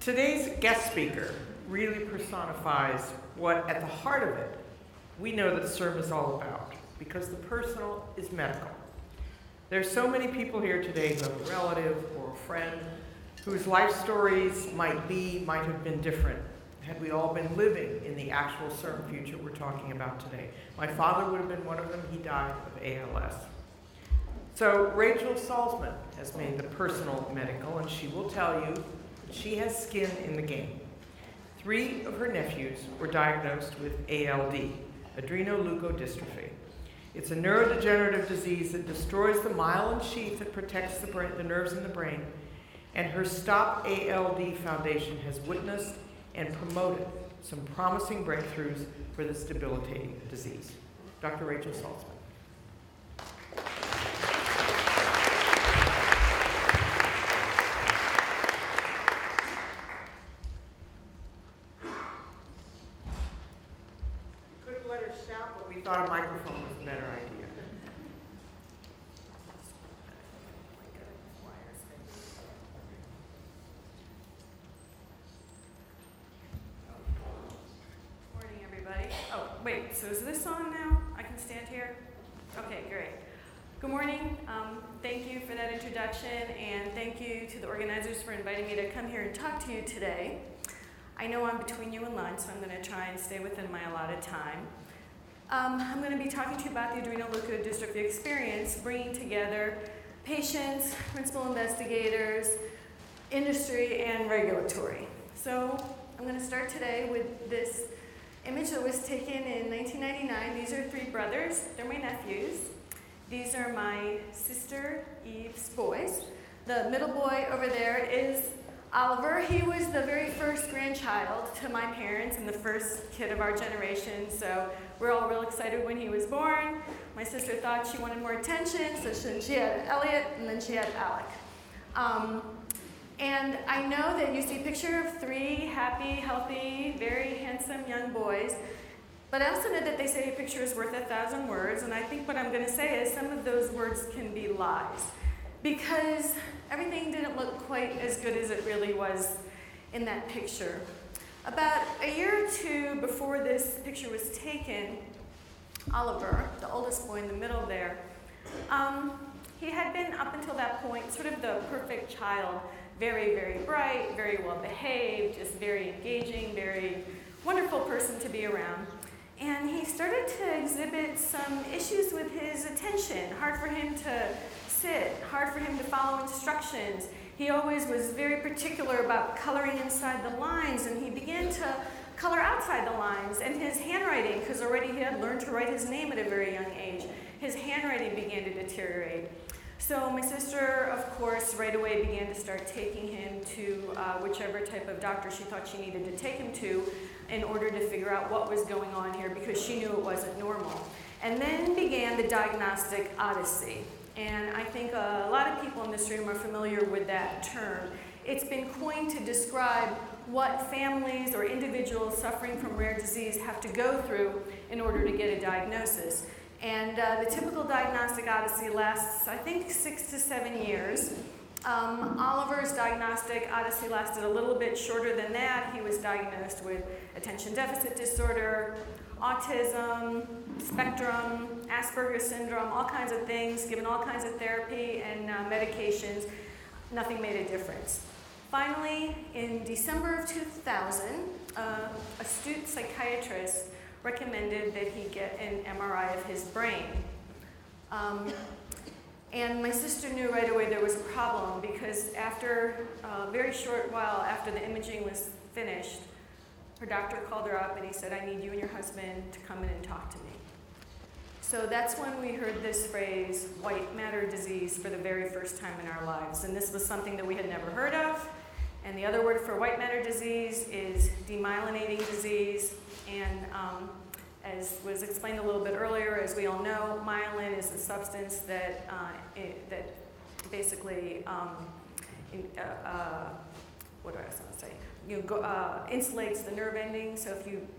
Today's guest speaker really personifies what, at the heart of it, we know that CIRM is all about, because the personal is medical. There's so many people here today who have a relative or a friend whose life stories might have been different had we all been living in the actual CIRM future we're talking about today. My father would have been one of them. He died of ALS. So Rachel Salzman has made the personal medical, and she will tell you that she has skin in the game. 3 of her nephews were diagnosed with ALD, Adrenoleukodystrophy. It's a neurodegenerative disease that destroys the myelin sheath that protects the nerves in the brain, and her Stop ALD Foundation has witnessed and promoted some promising breakthroughs for this debilitating disease. Dr. Rachel Salzman. Could have let her shout, but we thought a microphone was a better idea. Wait, so is this on now? I can stand here? Okay, great. Good morning. Thank you for that introduction, and thank you to the organizers for inviting me to come here and talk to you today. I know I'm between you and lunch, so I'm going to try and stay within my allotted time. I'm going to be talking to you about the adrenoleukodystrophy experience, bringing together patients, principal investigators, industry, and regulatory. So I'm going to start today with this image that was taken in 1999. These are 3 brothers. They're my nephews. These are my sister Eve's boys. The middle boy over there is Oliver. He was the very first grandchild to my parents and the first kid of our generation, so we're all real excited when he was born. My sister thought she wanted more attention, so she had Elliot, and then she had Alec. And I know that you see a picture of 3 happy, healthy, very handsome young boys, but I also know that they say a picture is worth 1,000 words, and I think what I'm going to say is some of those words can be lies, because everything didn't look quite as good as it really was in that picture. About a year or 2 before this picture was taken, Oliver, the oldest boy in the middle there, he had been up until that point sort of the perfect child. Very, very bright, very well behaved, just very engaging, very wonderful person to be around. And he started to exhibit some issues with his attention. Hard for him to sit, hard for him to follow instructions. He always was very particular about coloring inside the lines, and he began to color outside the lines. And his handwriting, because already he had learned to write his name at a very young age, his handwriting began to deteriorate. So my sister, of course, right away began to start taking him to whichever type of doctor she thought she needed to take him to in order to figure out what was going on here, because she knew it wasn't normal. And then began the diagnostic odyssey. And I think a lot of people in this room are familiar with that term. It's been coined to describe what families or individuals suffering from rare disease have to go through in order to get a diagnosis. And the typical diagnostic odyssey lasts, I think, 6 to 7 years. Oliver's diagnostic odyssey lasted a little bit shorter than that. He was diagnosed with attention deficit disorder, autism, spectrum, Asperger's syndrome, all kinds of things, given all kinds of therapy and medications. Nothing made a difference. Finally, in December of 2000, an astute psychiatrist recommended that he get an MRI of his brain. And my sister knew right away there was a problem, because after a very short while after the imaging was finished, her doctor called her up and he said, "I need you and your husband to come in and talk to me." So that's when we heard this phrase, white matter disease, for the very first time in our lives. And this was something that we had never heard of. And the other word for white matter disease is demyelinating disease. And as was explained a little bit earlier, as we all know, myelin is a substance that basically, what do I want to say? Insulates the nerve ending. So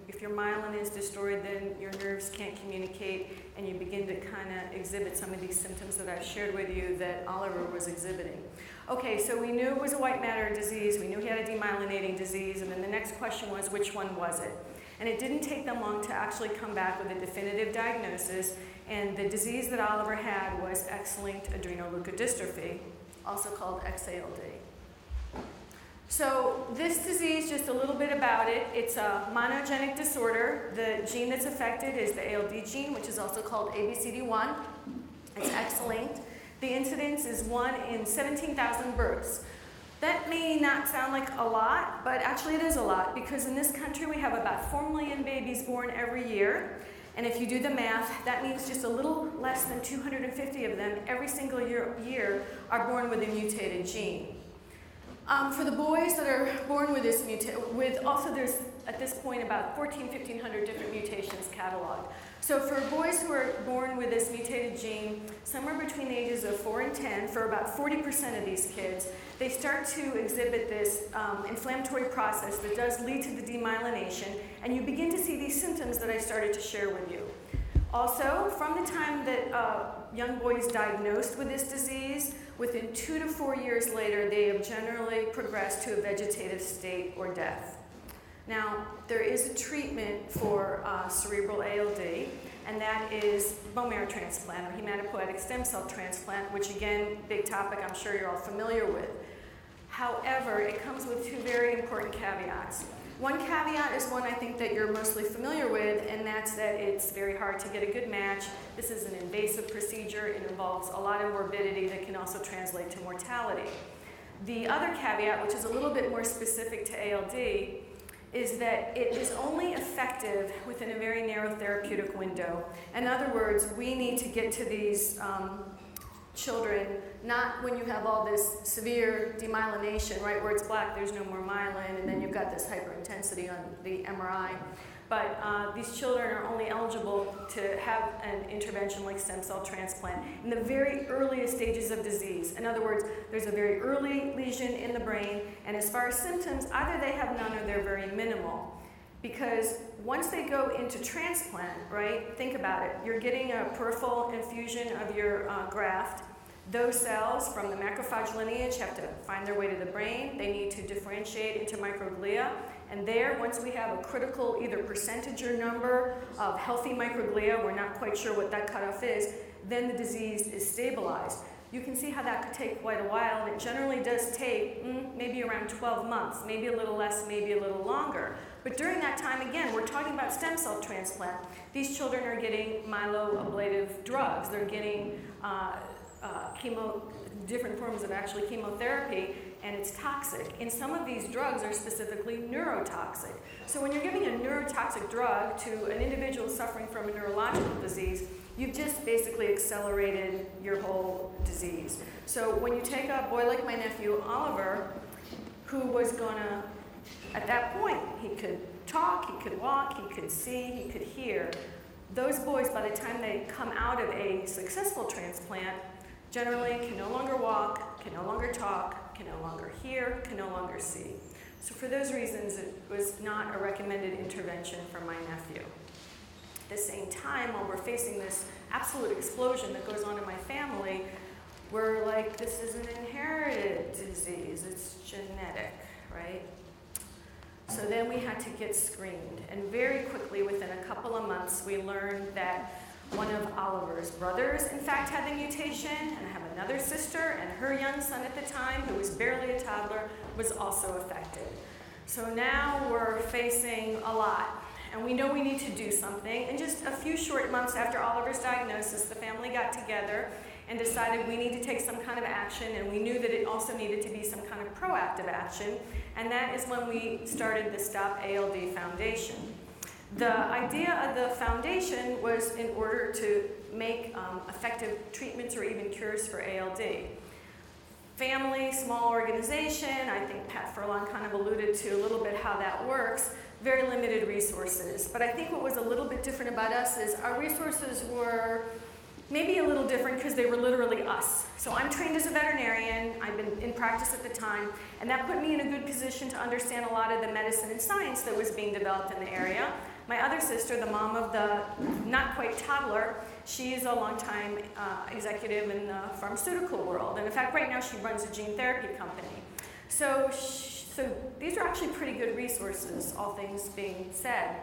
if your myelin is destroyed, then your nerves can't communicate, and you begin to kind of exhibit some of these symptoms that I've shared with you that Oliver was exhibiting. Okay, so we knew it was a white matter disease, we knew he had a demyelinating disease, and then the next question was, which one was it? And it didn't take them long to actually come back with a definitive diagnosis, and the disease that Oliver had was X-linked adrenoleukodystrophy, also called XALD. So this disease, just a little bit about it, it's a monogenic disorder. The gene that's affected is the ALD gene, which is also called ABCD1. It's X-linked. The incidence is 1 in 17,000 births. That may not sound like a lot, but actually it is a lot, because in this country we have about 4 million babies born every year. And if you do the math, that means just a little less than 250 of them every single year are born with a mutated gene. For the boys that are born with this also there's at this point about 1,500 different mutations cataloged. So for boys who are born with this mutated gene, somewhere between the ages of 4 and 10, for about 40% of these kids, they start to exhibit this inflammatory process that does lead to the demyelination, and you begin to see these symptoms that I started to share with you. Also, from the time that young boys diagnosed with this disease, within 2 to 4 years later, they have generally progressed to a vegetative state or death. Now, there is a treatment for cerebral ALD, and that is bone marrow transplant or hematopoietic stem cell transplant, which again, big topic I'm sure you're all familiar with. However, it comes with 2 very important caveats. One caveat is one I think that you're mostly familiar with, and that's that it's very hard to get a good match. This is an invasive procedure. It involves a lot of morbidity that can also translate to mortality. The other caveat, which is a little bit more specific to ALD, is that it is only effective within a very narrow therapeutic window. In other words, we need to get to these children, not when you have all this severe demyelination, right, where it's black, there's no more myelin, and then you've got this hyperintensity on the MRI. But these children are only eligible to have an intervention like stem cell transplant in the very earliest stages of disease. In other words, there's a very early lesion in the brain, and as far as symptoms, either they have none or they're very minimal. Because once they go into transplant, right, think about it, you're getting a peripheral infusion of your graft. Those cells from the macrophage lineage have to find their way to the brain. They need to differentiate into microglia. And there, once we have a critical either percentage or number of healthy microglia, we're not quite sure what that cutoff is, then the disease is stabilized. You can see how that could take quite a while, and it generally does take maybe around 12 months, maybe a little less, maybe a little longer. But during that time, again, we're talking about stem cell transplant. These children are getting myeloablative drugs. They're getting different forms of actually chemotherapy, and it's toxic. And some of these drugs are specifically neurotoxic. So when you're giving a neurotoxic drug to an individual suffering from a neurological disease, you've just basically accelerated your whole disease. So when you take a boy like my nephew, Oliver, who was gonna, at that point, he could talk, he could walk, he could see, he could hear. Those boys, by the time they come out of a successful transplant, generally can no longer walk, can no longer talk, can no longer hear, can no longer see. So for those reasons, it was not a recommended intervention for my nephew. At the same time, while we're facing this absolute explosion that goes on in my family, we're like, this is an inherited disease, it's genetic, right? So then we had to get screened, and very quickly, within a couple of months, we learned that one of Oliver's brothers, in fact, had the mutation, and I have another sister, and her young son at the time, who was barely a toddler, was also affected. So now we're facing a lot, and we know we need to do something. And just a few short months after Oliver's diagnosis, the family got together and decided we need to take some kind of action, and we knew that it also needed to be some kind of proactive action, and that is when we started the Stop ALD Foundation. The idea of the foundation was in order to make effective treatments or even cures for ALD. Family, small organization, I think Pat Furlong kind of alluded to a little bit how that works, very limited resources. But I think what was a little bit different about us is our resources were maybe a little different because they were literally us. So I'm trained as a veterinarian, I've been in practice at the time, and that put me in a good position to understand a lot of the medicine and science that was being developed in the area. My other sister, the mom of the not quite toddler, She's a longtime executive in the pharmaceutical world. And in fact, right now she runs a gene therapy company. So these are actually pretty good resources, all things being said.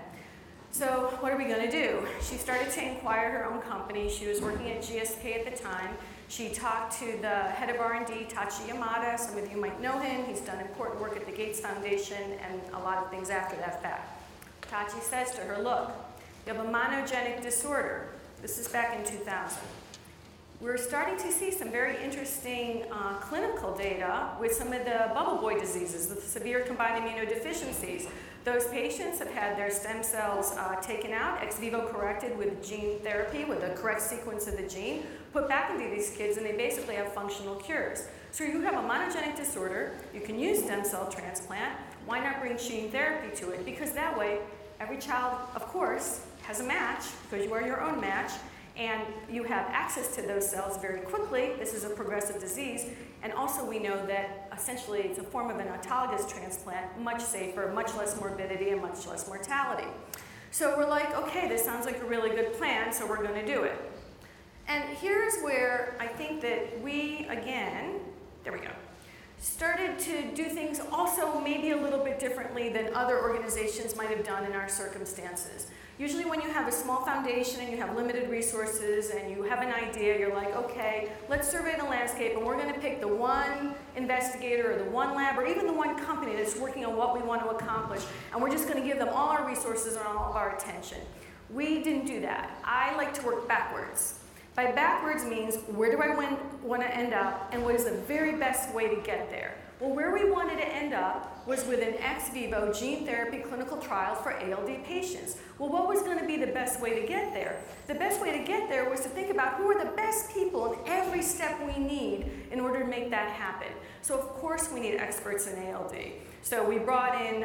So what are we going to do? She started to inquire her own company. She was working at GSK at the time. She talked to the head of R&D, Tachi Yamada. Some of you might know him. He's done important work at the Gates Foundation and a lot of things after that fact. Tachi says to her, look, you have a monogenic disorder. This is back in 2000. We're starting to see some very interesting clinical data with some of the bubble boy diseases, the severe combined immunodeficiencies. Those patients have had their stem cells taken out, ex vivo corrected with gene therapy, with the correct sequence of the gene, put back into these kids, and they basically have functional cures. So you have a monogenic disorder, you can use stem cell transplant, why not bring gene therapy to it? Because that way, every child, of course, has a match, because you are your own match, and you have access to those cells very quickly. This is a progressive disease. And also we know that essentially it's a form of an autologous transplant, much safer, much less morbidity, and much less mortality. So we're like, okay, this sounds like a really good plan, so we're going to do it. And here's where I think that we, again, there we go, started to do things also maybe a little bit differently than other organizations might have done in our circumstances. Usually when you have a small foundation and you have limited resources and you have an idea, you're like, okay, let's survey the landscape and we're going to pick the one investigator or the one lab or even the one company that's working on what we want to accomplish, and we're just going to give them all our resources and all of our attention. We didn't do that. I like to work backwards. By backwards means, where do I want to end up, and what is the very best way to get there? Well, where we wanted to end up was with an ex vivo gene therapy clinical trial for ALD patients. Well, what was going to be the best way to get there? The best way to get there was to think about who are the best people in every step we need in order to make that happen. So of course we need experts in ALD. So we brought in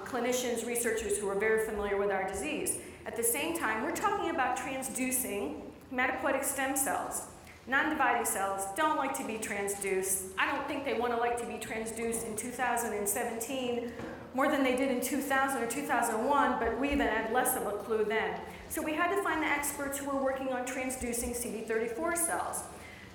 clinicians, researchers who are very familiar with our disease. At the same time, we're talking about transducing hematopoietic stem cells. Non-dividing cells don't like to be transduced. I don't think they want to like to be transduced in 2017 more than they did in 2000 or 2001, but we even had less of a clue then. So we had to find the experts who were working on transducing CD34 cells.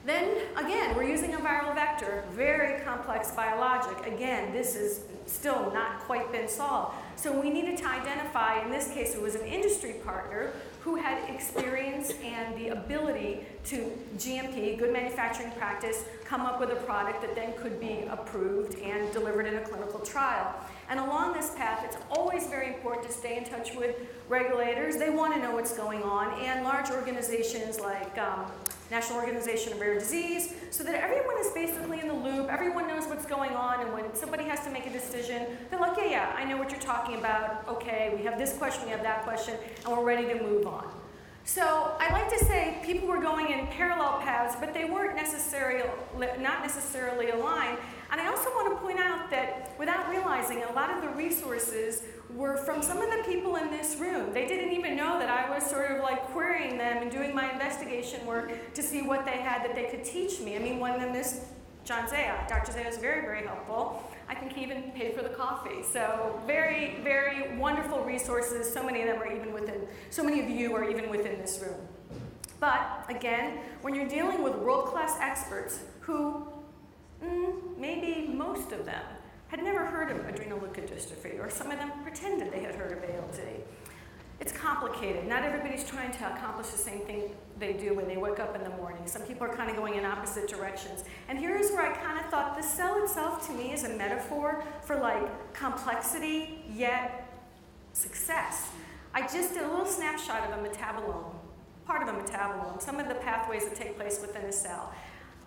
Then, again, we're using a viral vector, very complex biologic. Again, this is still not quite been solved. So we needed to identify, in this case it was an industry partner, who had experience and the ability to GMP, good manufacturing practice, come up with a product that then could be approved and delivered in a clinical trial. And along this path, it's always very important to stay in touch with regulators. They want to know what's going on, and large organizations like National Organization of Rare Disease, so that everyone is basically in the loop, everyone knows what's going on, and when somebody has to make a decision, they're like, yeah, I know what you're talking about, okay, we have this question, we have that question, and we're ready to move on. So I like to say people were going in parallel paths, but they weren't not necessarily aligned. And I also want to point out that without realizing, a lot of the resources were from some of the people in this room. They didn't even know that I was sort of like querying them and doing my investigation work to see what they had that they could teach me. I mean, one of them is John Zaya. Dr. Zaya is very, very helpful. I think he even paid for the coffee. So very, very wonderful resources. So many of them are even within, so many of you are even within this room. But again, when you're dealing with world-class experts who, maybe most of them, had never heard of adrenoleukodystrophy, or some of them pretended they had heard of ALD. It's complicated. Not everybody's trying to accomplish the same thing they do when they wake up in the morning. Some people are kind of going in opposite directions. And here's where I kind of thought the cell itself to me is a metaphor for like complexity, yet success. I just did a little snapshot of a metabolome, part of a metabolome, some of the pathways that take place within a cell.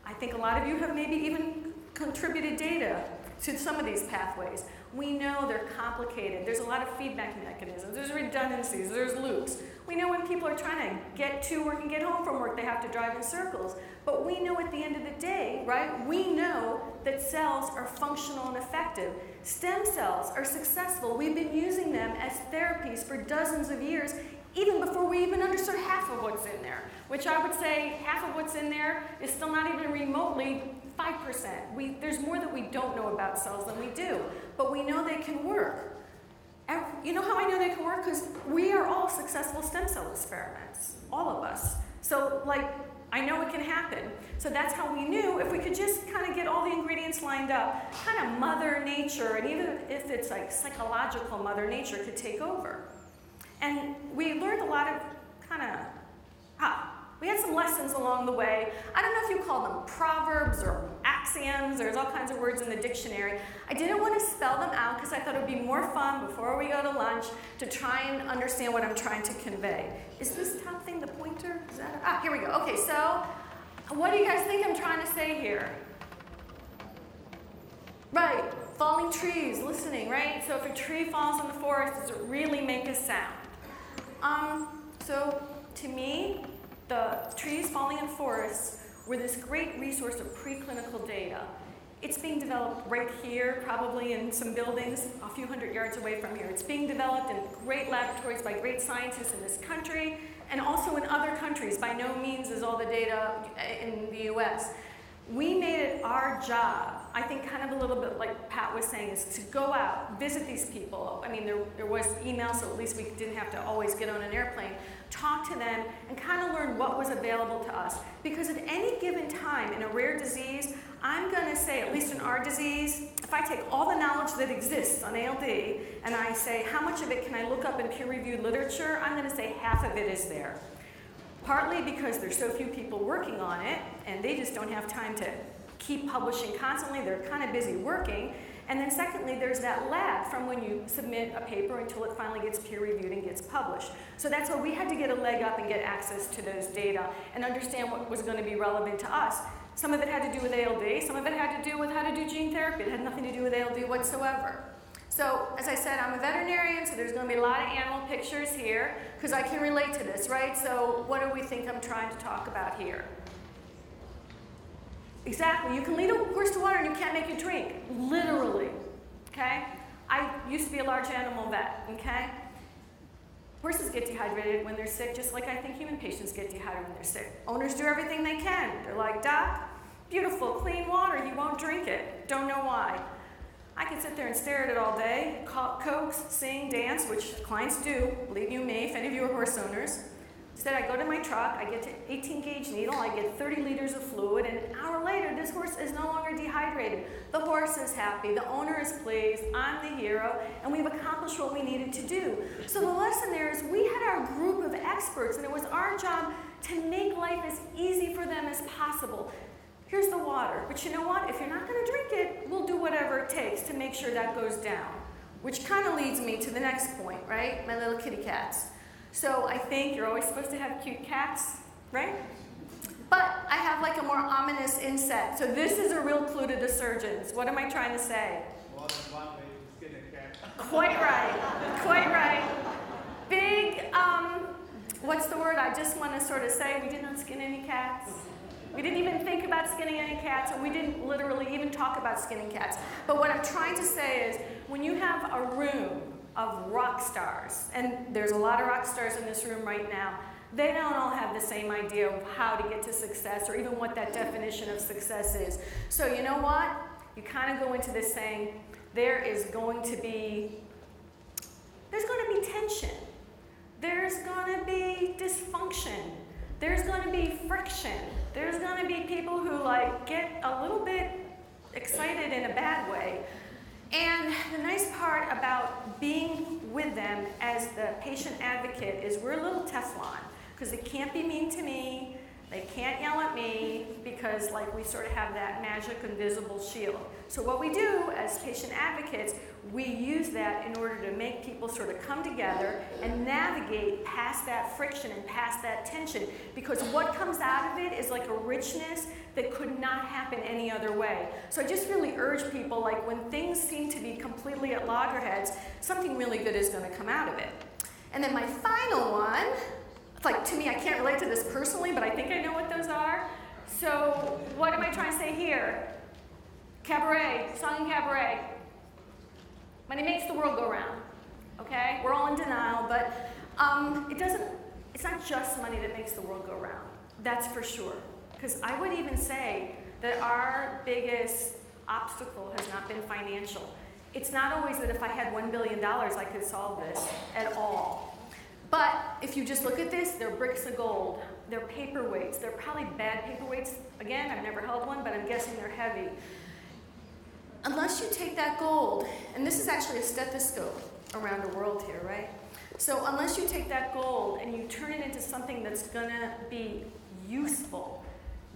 I think a lot of you have maybe even contributed data to some of these pathways. We know they're complicated. There's a lot of feedback mechanisms. There's redundancies. There's loops. We know when people are trying to get to work and get home from work, they have to drive in circles. But we know at the end of the day, right, we know that cells are functional and effective. Stem cells are successful. We've been using them as therapies for dozens of years, even before we even understood half of what's in there, which I would say half of what's in there is still not even remotely 5%. There's more that we don't know about cells than we do, but we know they can work. You know how I know they can work? Because we are all successful stem cell experiments, all of us. So like, I know it can happen. So that's how we knew if we could just kind of get all the ingredients lined up, kind of Mother Nature, and even if it's like psychological, Mother Nature could take over. And we learned a lot of we had some lessons along the way. I don't know if you call them proverbs or axioms. There's all kinds of words in the dictionary. I didn't want to spell them out because I thought it would be more fun before we go to lunch to try and understand what I'm trying to convey. Is this top thing the pointer? Is that here we go. Okay, so what do you guys think I'm trying to say here? Right, falling trees, listening, right? So if a tree falls in the forest, does it really make a sound? So to me, the trees falling in forests were this great resource of preclinical data. It's being developed right here, probably in some buildings a few hundred yards away from here. It's being developed in great laboratories by great scientists in this country and also in other countries. By no means is all the data in the US. We made it our job, I think kind of a little bit like Pat was saying, is to go out, visit these people. I mean, there was email, so at least we didn't have to always get on an airplane. Talk to them and kind of learn what was available to us. Because at any given time in a rare disease, I'm going to say, at least in our disease, if I take all the knowledge that exists on ALD and I say, how much of it can I look up in peer-reviewed literature, I'm going to say half of it is there. Partly because there's so few people working on it, and they just don't have time to keep publishing constantly. They're kind of busy working. And then secondly, there's that lag from when you submit a paper until it finally gets peer-reviewed and gets published. So that's why we had to get a leg up and get access to those data and understand what was going to be relevant to us. Some of it had to do with ALD. Some of it had to do with how to do gene therapy. It had nothing to do with ALD whatsoever. So, as I said, I'm a veterinarian, so there's going to be a lot of animal pictures here, because I can relate to this, right? So, what do we think I'm trying to talk about here? Exactly. You can lead a horse to water and you can't make it drink. Literally. Okay? I used to be a large animal vet, okay? Horses get dehydrated when they're sick, just like I think human patients get dehydrated when they're sick. Owners do everything they can. They're like, Doc, beautiful, clean water, you won't drink it. Don't know why. I can sit there and stare at it all day, coax, sing, dance, which clients do, believe you me, if any of you are horse owners. Instead, I go to my truck, I get to 18-gauge needle, I get 30 liters of fluid, and an hour later, this horse is no longer dehydrated. The horse is happy, the owner is pleased, I'm the hero, and we've accomplished what we needed to do. So the lesson there is we had our group of experts, and it was our job to make life as easy for them as possible. Here's the water, but you know what? If you're not going to drink it, we'll do whatever it takes to make sure that goes down. Which kind of leads me to the next point, right? My little kitty cats. So I think you're always supposed to have cute cats, right? But I have like a more ominous inset. So this is a real clue to the surgeons. What am I trying to say? More than one way to skin a cat. Quite right, quite right. Big, what's the word I just want to sort of say? We did not skin any cats. We didn't even think about skinning any cats, and we didn't literally even talk about skinning cats. But what I'm trying to say is, when you have a room of rock stars, and there's a lot of rock stars in this room right now, they don't all have the same idea of how to get to success or even what that definition of success is. So you know what? You kind of go into this saying, there's going to be tension. There's going to be dysfunction. There's going to be friction. There's going to be people who like get a little bit excited in a bad way. And the nice part about being with them as the patient advocate is we're a little Teflon, because they can't be mean to me, they can't yell at me, because like we sort of have that magic invisible shield. So what we do as patient advocates, we use that in order to make people sort of come together and navigate past that friction and past that tension, because what comes out of it is like a richness that could not happen any other way. So I just really urge people, like when things seem to be completely at loggerheads, something really good is going to come out of it. And then my final one, like to me, I can't relate to this personally, but I think I know what those are. So what am I trying to say here? Cabaret, song and cabaret. Money makes the world go round, okay? We're all in denial, but it's not just money that makes the world go round. That's for sure. Because I would even say that our biggest obstacle has not been financial. It's not always that if I had $1 billion, I could solve this at all. But if you just look at this, they're bricks of gold. They're paperweights. They're probably bad paperweights. Again, I've never held one, but I'm guessing they're heavy. Unless you take that gold, and this is actually a stethoscope around the world here, right? So unless you take that gold and you turn it into something that's gonna be useful,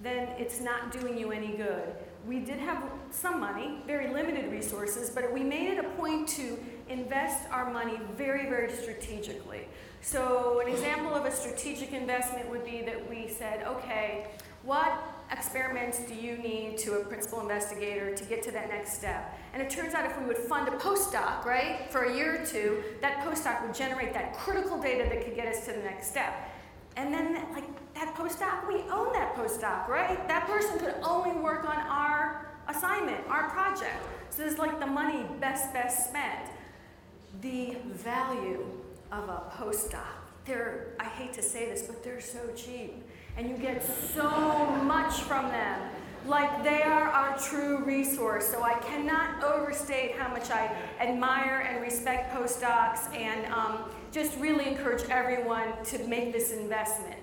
then it's not doing you any good. We did have some money, very limited resources, but we made it a point to invest our money very, very strategically. So an example of a strategic investment would be that we said, okay, what experiments do you need to a principal investigator to get to that next step? And it turns out if we would fund a postdoc, right, for a year or two, that postdoc would generate that critical data that could get us to the next step. And then, that postdoc, we own that postdoc, right? That person could only work on our assignment, our project. So this is like the money best spent. The value of a postdoc, I hate to say this, but they're so cheap. And you get so much from them. Like they are our true resource. So I cannot overstate how much I admire and respect postdocs and just really encourage everyone to make this investment.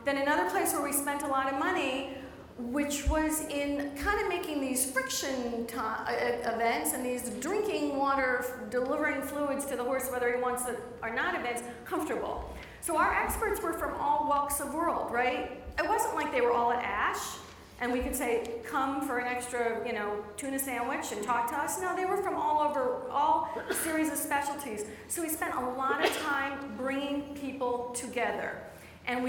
Then another place where we spent a lot of money, which was in kind of making these friction events and these drinking water, delivering fluids to the horse, whether he wants it or not events, comfortable. So our experts were from all walks of world, right? It wasn't like they were all at ASH and we could say, come for an extra, tuna sandwich and talk to us. No, they were from all over, all series of specialties. So we spent a lot of time bringing people together. And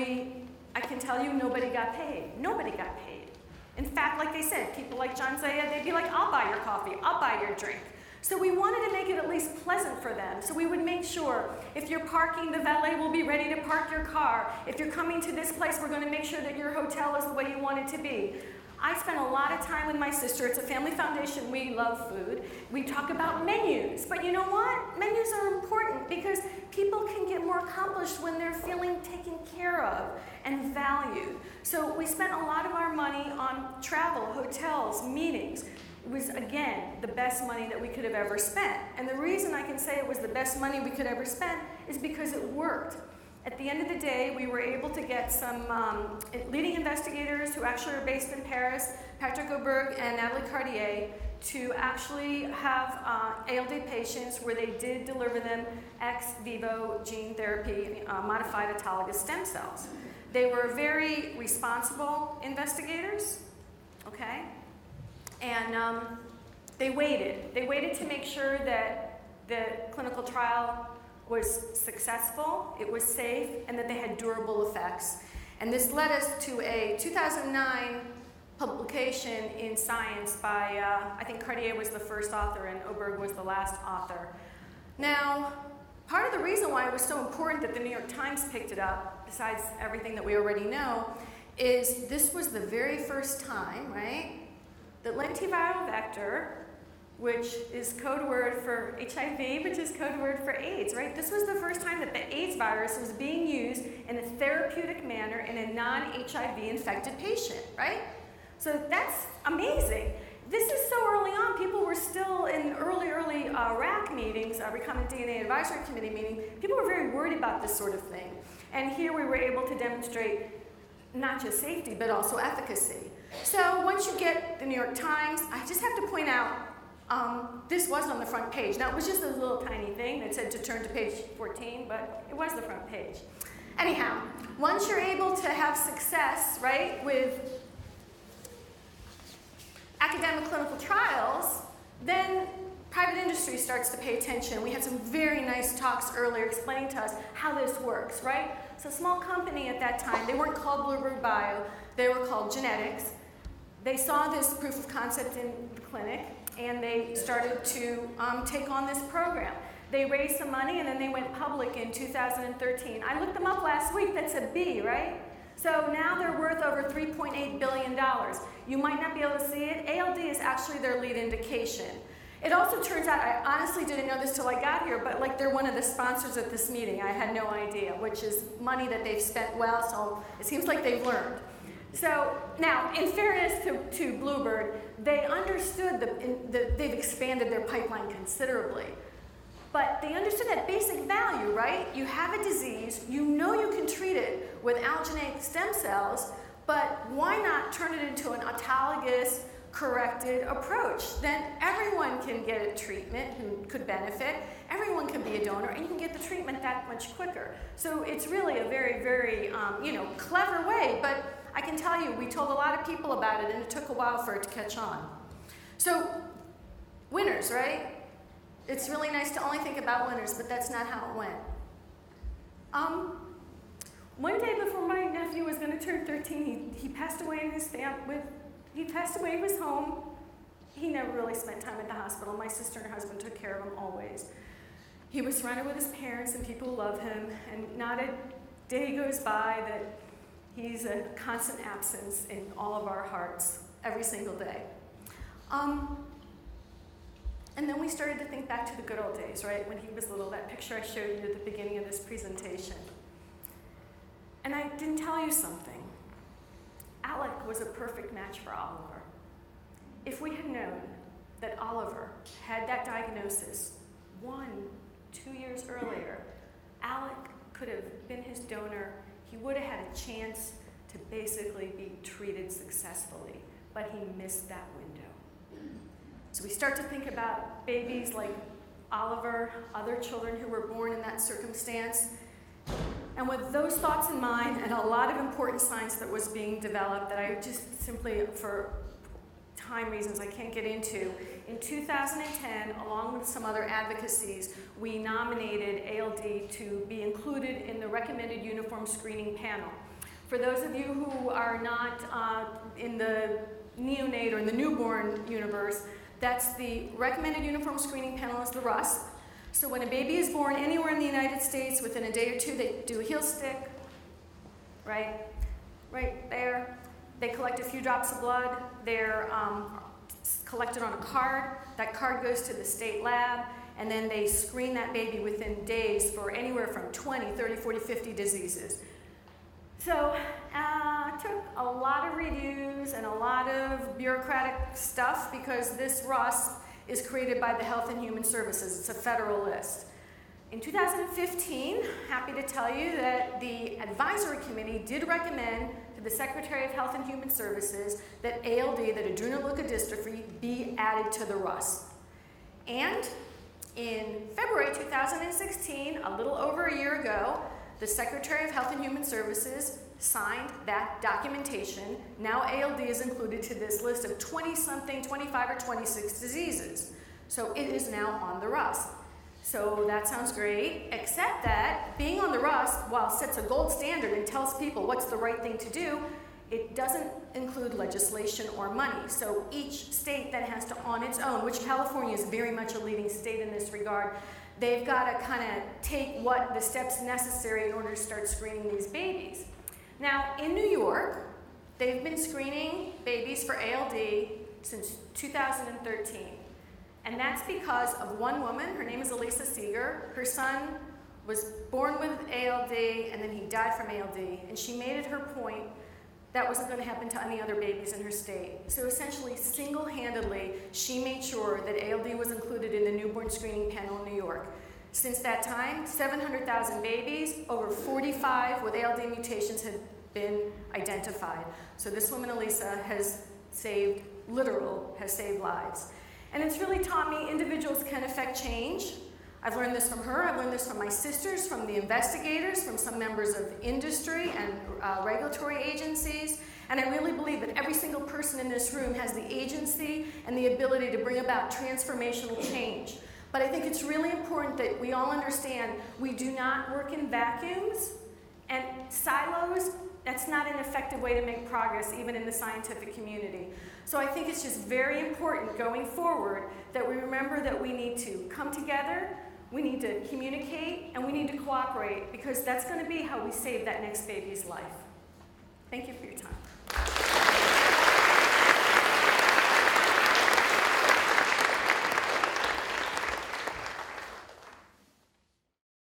I can tell you, nobody got paid. Nobody got paid. In fact, like I said, people like John Zaya, they'd be like, I'll buy your coffee, I'll buy your drink. So we wanted to make it at least pleasant for them. So we would make sure if you're parking, the valet will be ready to park your car. If you're coming to this place, we're going to make sure that your hotel is the way you want it to be. I spent a lot of time with my sister. It's a family foundation. We love food. We talk about menus. But you know what? Menus are important because people can get more accomplished when they're feeling taken care of and valued. So we spent a lot of our money on travel, hotels, meetings. It was, again, the best money that we could have ever spent. And the reason I can say it was the best money we could ever spend is because it worked. At the end of the day, we were able to get some leading investigators who actually are based in Paris, Patrick Auberg and Natalie Cartier, to actually have ALD patients where they did deliver them ex vivo gene therapy, modified autologous stem cells. They were very responsible investigators, okay? And they waited. They waited to make sure that the clinical trial was successful, it was safe, and that they had durable effects. And this led us to a 2009 publication in Science by, I think Cartier was the first author and Auberg was the last author. Now, part of the reason why it was so important that the New York Times picked it up, besides everything that we already know, is this was the very first time, right, that lentiviral vector, which is code word for HIV, which is code word for AIDS, right? This was the first time that the AIDS virus was being used in a therapeutic manner in a non-HIV infected patient, right? So that's amazing. This is so early on. People were still in early RAC meetings, Recombinant DNA Advisory Committee meeting. People were very worried about this sort of thing. And here we were able to demonstrate not just safety, but also efficacy. So once you get the New York Times, I just have to point out, this was on the front page. Now, it was just a little tiny thing that said to turn to page 14, but it was the front page. Anyhow, once you're able to have success, right, with academic clinical trials, then private industry starts to pay attention. We had some very nice talks earlier explaining to us how this works, right? So a small company at that time, they weren't called Bluebird Bio, they were called Genetics. They saw this proof of concept in the clinic, and they started to take on this program. They raised some money, and then they went public in 2013. I looked them up last week. That's a B, right? So now they're worth over $3.8 billion. You might not be able to see it. ALD is actually their lead indication. It also turns out, I honestly didn't know this till I got here, but like they're one of the sponsors at this meeting. I had no idea, which is money that they've spent well, so it seems like they've learned. So now, in fairness to Bluebird, they understood they've expanded their pipeline considerably. But they understood that basic value, right? You have a disease, you know you can treat it with allogeneic stem cells, but why not turn it into an autologous corrected approach? Then everyone can get a treatment who could benefit, everyone can be a donor, and you can get the treatment that much quicker. So it's really a very, very clever way, but I can tell you, we told a lot of people about it, and it took a while for it to catch on. So, winners, right? It's really nice to only think about winners, but that's not how it went. One day before my nephew was going to turn 13, he passed away in his he passed away in his home. He never really spent time at the hospital. My sister and her husband took care of him always. He was surrounded with his parents and people who love him, and not a day goes by that he's a constant absence in all of our hearts every single day. And then we started to think back to the good old days, right? When he was little, that picture I showed you at the beginning of this presentation. And I didn't tell you something. Alec was a perfect match for Oliver. If we had known that Oliver had that diagnosis 1-2 years earlier, Alec could have been his donor. He would have had a chance to basically be treated successfully, but he missed that window. So we start to think about babies like Oliver, other children who were born in that circumstance. And with those thoughts in mind and a lot of important science that was being developed that I just simply, for time reasons, I can't get into, in 2010, along with some other advocacies, we nominated ALD to be included in the recommended uniform screening panel. For those of you who are not in the neonate or in the newborn universe, that's the recommended uniform screening panel is the RUSP. So when a baby is born anywhere in the United States, within a day or two, they do a heel stick, right there. They collect a few drops of blood. They're collected on a card. That card goes to the state lab, and then they screen that baby within days for anywhere from 20, 30, 40, 50 diseases. So it took a lot of reviews and a lot of bureaucratic stuff because this RUSP is created by the Health and Human Services. It's a federal list. In 2015, happy to tell you that the advisory committee did recommend to the Secretary of Health and Human Services that ALD, that adrenoleukodystrophy, be added to the RUSP. And in February 2016, a little over a year ago, the Secretary of Health and Human Services signed that documentation. Now ALD is included to this list of 20-something, 25 or 26 diseases. So it is now on the RUSP. So that sounds great, except that being on the RUSP, while sets a gold standard and tells people what's the right thing to do, it doesn't include legislation or money. So each state then has to, on its own, which California is very much a leading state in this regard, they've got to kind of take what the steps necessary in order to start screening these babies. Now, in New York, they've been screening babies for ALD since 2013. And that's because of one woman, her name is Elisa Seeger. Her son was born with ALD, and then he died from ALD. And she made it her point that wasn't going to happen to any other babies in her state. So essentially, single-handedly, she made sure that ALD was included in the newborn screening panel in New York. Since that time, 700,000 babies, over 45 with ALD mutations have been identified. So this woman, Elisa, has saved lives. And it's really taught me individuals can affect change. I've learned this from her, I've learned this from my sisters, from the investigators, from some members of industry and regulatory agencies. And I really believe that every single person in this room has the agency and the ability to bring about transformational change. But I think it's really important that we all understand we do not work in vacuums and silos. That's not an effective way to make progress, even in the scientific community. So I think it's just very important going forward that we remember that we need to come together, we need to communicate, and we need to cooperate, because that's going to be how we save that next baby's life. Thank you for your time.